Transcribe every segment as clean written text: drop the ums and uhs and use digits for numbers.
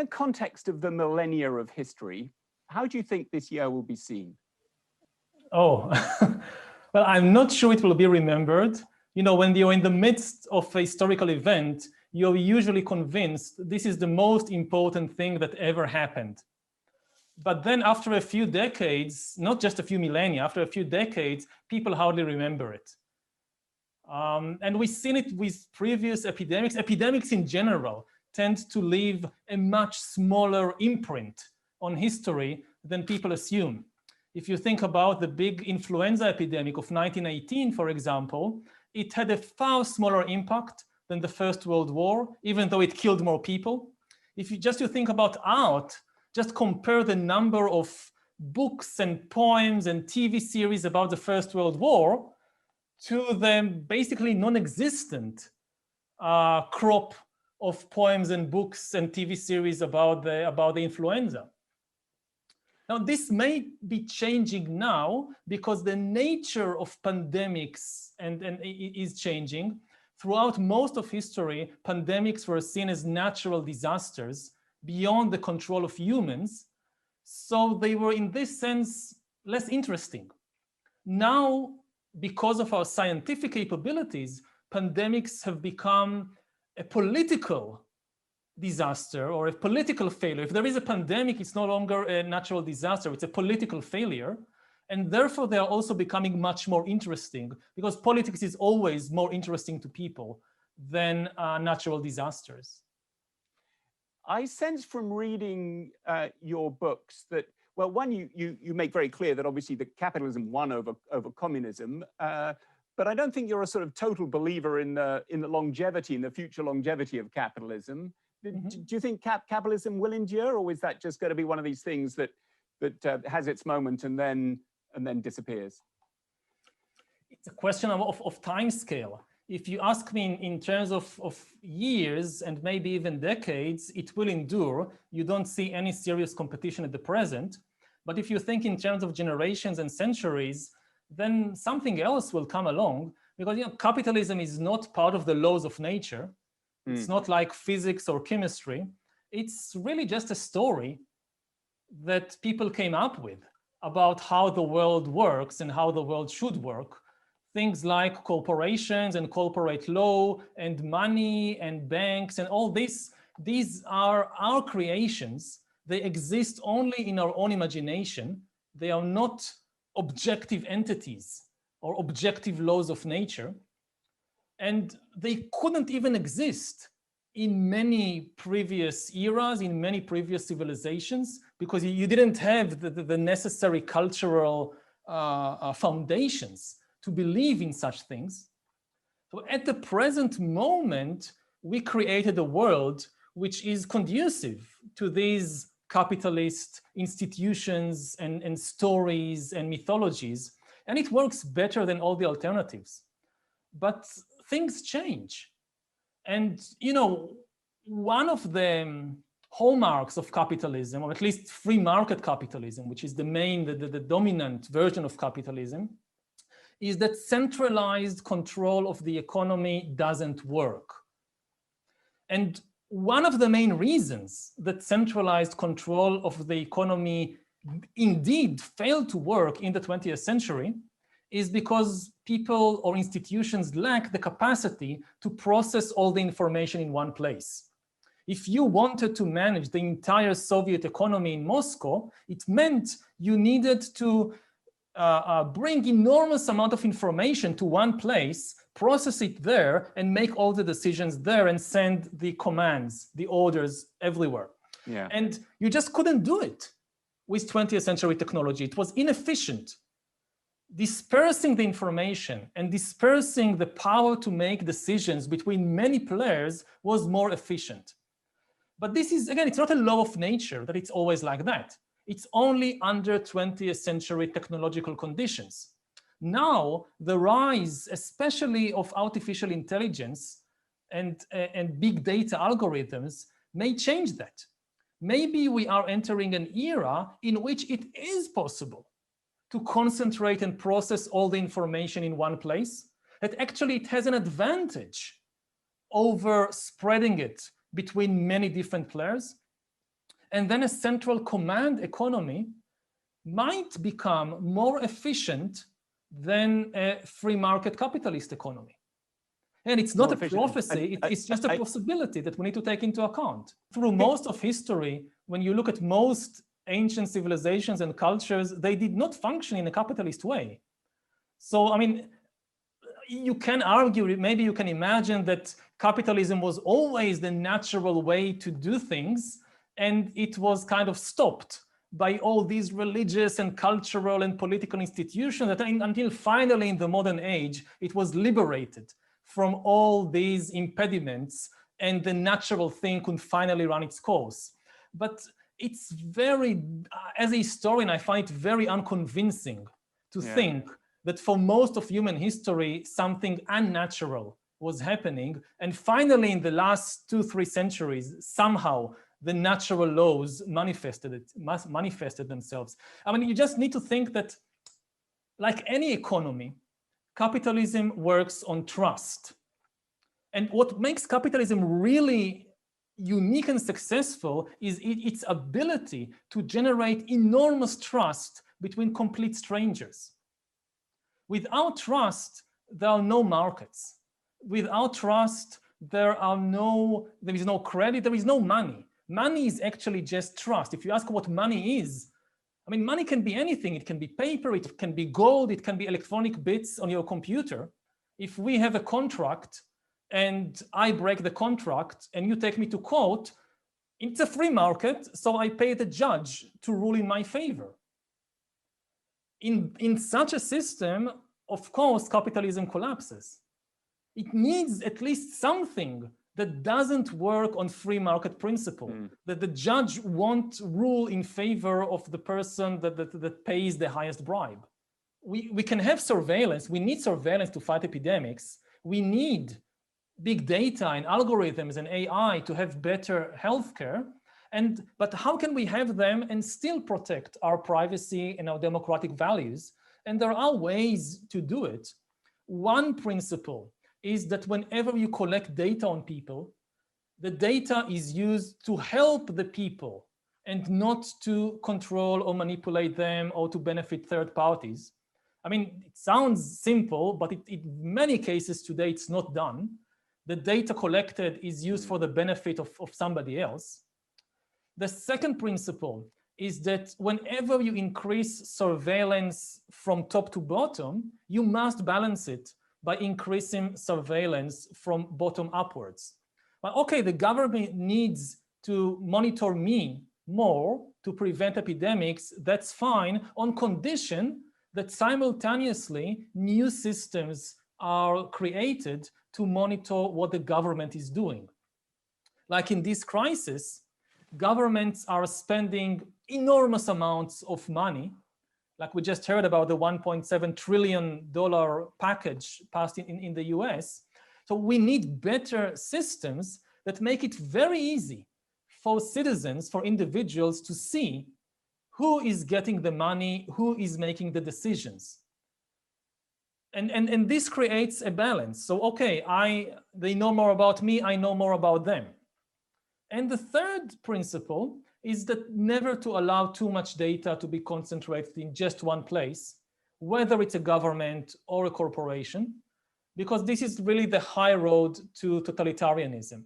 context of the millennia of history, how do you think this year will be seen? Oh, well, I'm not sure it will be remembered. You know, when you're in the midst of a historical event, you're usually convinced this is the most important thing that ever happened. But then after a few decades, not just a few millennia, after a few decades, people hardly remember it. And we've seen it with previous epidemics. Epidemics in general tend to leave a much smaller imprint on history than people assume. If you think about the big influenza epidemic of 1918, for example, it had a far smaller impact than the First World War, even though it killed more people. If you think about art, just compare the number of books and poems and TV series about the First World War to the basically non-existent crop of poems and books and TV series about the influenza. Now, this may be changing now because the nature of pandemics is changing. Throughout most of history, pandemics were seen as natural disasters beyond the control of humans. So they were, in this sense, less interesting. Now, because of our scientific capabilities, pandemics have become a political disaster or a political failure. If there is a pandemic, it's no longer a natural disaster, it's a political failure. And therefore, they are also becoming much more interesting because politics is always more interesting to people than natural disasters. I sense from reading your books that, well, one, you make very clear that obviously the capitalism won over communism, but I don't think you're a sort of total believer in the longevity, in the future longevity of capitalism. Do you think capitalism will endure, or is that just going to be one of these things that has its moment and then disappears? It's a question of time scale. If you ask me in terms of years and maybe even decades, it will endure. You don't see any serious competition at the present. But if you think in terms of generations and centuries, then something else will come along, because capitalism is not part of the laws of nature. It's not like physics or chemistry. It's really just a story that people came up with about how the world works and how the world should work. Things like corporations and corporate law and money and banks and all this, these are our creations. They exist only in our own imagination. They are not objective entities or objective laws of nature. And they couldn't even exist in many previous eras, in many previous civilizations, because you didn't have the necessary cultural foundations to believe in such things. So at the present moment, we created a world which is conducive to these capitalist institutions and stories and mythologies, and it works better than all the alternatives. But things change. And, one of the hallmarks of capitalism, or at least free market capitalism, which is the dominant version of capitalism, is that centralized control of the economy doesn't work. And one of the main reasons that centralized control of the economy indeed failed to work in the 20th century is because people or institutions lack the capacity to process all the information in one place. If you wanted to manage the entire Soviet economy in Moscow, it meant you needed to bring enormous amount of information to one place, process it there, and make all the decisions there and send the commands, the orders everywhere. Yeah. And you just couldn't do it with 20th century technology. It was inefficient. Dispersing the information and dispersing the power to make decisions between many players was more efficient. But this is, again, it's not a law of nature that it's always like that. It's only under 20th century technological conditions. Now, the rise, especially of artificial intelligence and big data algorithms, may change that. Maybe we are entering an era in which it is possible to concentrate and process all the information in one place, that actually it has an advantage over spreading it between many different players. and then a central command economy might become more efficient than a free market capitalist economy. And it's not a prophecy, it's just a possibility that we need to take into account. Through most of history, when you look at most ancient civilizations and cultures, they did not function in a capitalist way. So, I mean, you can argue, maybe you can imagine that capitalism was always the natural way to do things, and it was kind of stopped by all these religious and cultural and political institutions that until finally in the modern age, it was liberated from all these impediments and the natural thing could finally run its course. But it's very, as a historian, I find it very unconvincing to think that for most of human history, something unnatural was happening. And finally, in the last 2-3 centuries, somehow the natural laws manifested themselves. I mean, you just need to think that, like any economy, capitalism works on trust. And what makes capitalism really unique and successful is its ability to generate enormous trust between complete strangers. Without trust, there are no markets. Without trust, there is no credit, there is no money. Money is actually just trust. If you ask what money is, I mean, money can be anything. It can be paper, it can be gold, it can be electronic bits on your computer. If we have a contract and I break the contract and you take me to court, it's a free market, so I pay the judge to rule in my favor. In such a system, of course, capitalism collapses. It needs at least something that doesn't work on free market principle, that the judge won't rule in favor of the person that pays the highest bribe. We can have surveillance, we need surveillance to fight epidemics, we need big data and algorithms and AI to have better healthcare, but how can we have them and still protect our privacy and our democratic values? And there are ways to do it. One principle is that whenever you collect data on people, the data is used to help the people and not to control or manipulate them or to benefit third parties. I mean, it sounds simple, but in many cases today it's not done. The data collected is used for the benefit of somebody else. The second principle is that whenever you increase surveillance from top to bottom, you must balance it by increasing surveillance from bottom upwards. But okay, the government needs to monitor me more to prevent epidemics, that's fine, on condition that simultaneously new systems are created to monitor what the government is doing. Like in this crisis, governments are spending enormous amounts of money. Like we just heard about the $1.7 trillion package passed in the US. So we need better systems that make it very easy for citizens, for individuals to see who is getting the money, who is making the decisions. And this creates a balance. So, okay, they know more about me, I know more about them. And the third principle is that never to allow too much data to be concentrated in just one place, whether it's a government or a corporation, because this is really the high road to totalitarianism.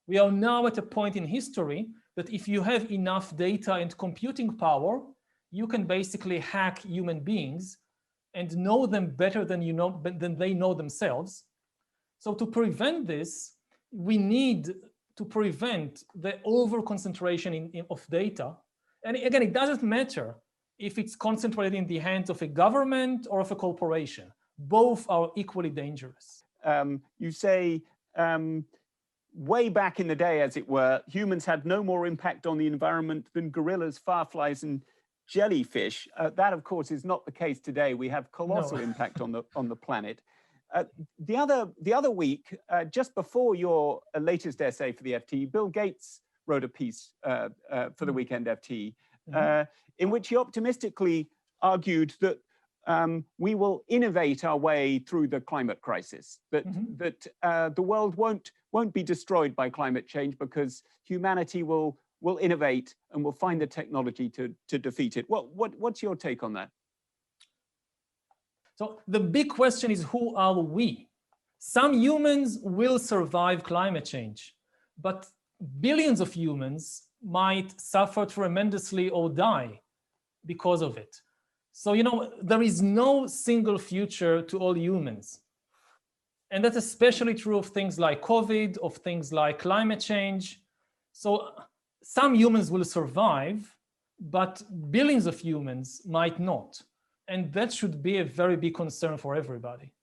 We are now at a point in history that if you have enough data and computing power, you can basically hack human beings and know them better than they know themselves. So to prevent this, we need to prevent the over-concentration of data. And again, it doesn't matter if it's concentrated in the hands of a government or of a corporation. Both are equally dangerous. You say, way back in the day, as it were, humans had no more impact on the environment than gorillas, fireflies, and jellyfish. That, of course, is not the case today. We have colossal impact on the planet. The other week, just before your latest essay for the FT, Bill Gates wrote a piece for the Weekend FT, in which he optimistically argued that we will innovate our way through the climate crisis, that the world won't be destroyed by climate change because humanity will will innovate and will find the technology to defeat it. What's your take on that? So the big question is, who are we? Some humans will survive climate change, but billions of humans might suffer tremendously or die because of it. So, you know, there is no single future to all humans. And that's especially true of things like COVID, of things like climate change. So some humans will survive, but billions of humans might not. And that should be a very big concern for everybody.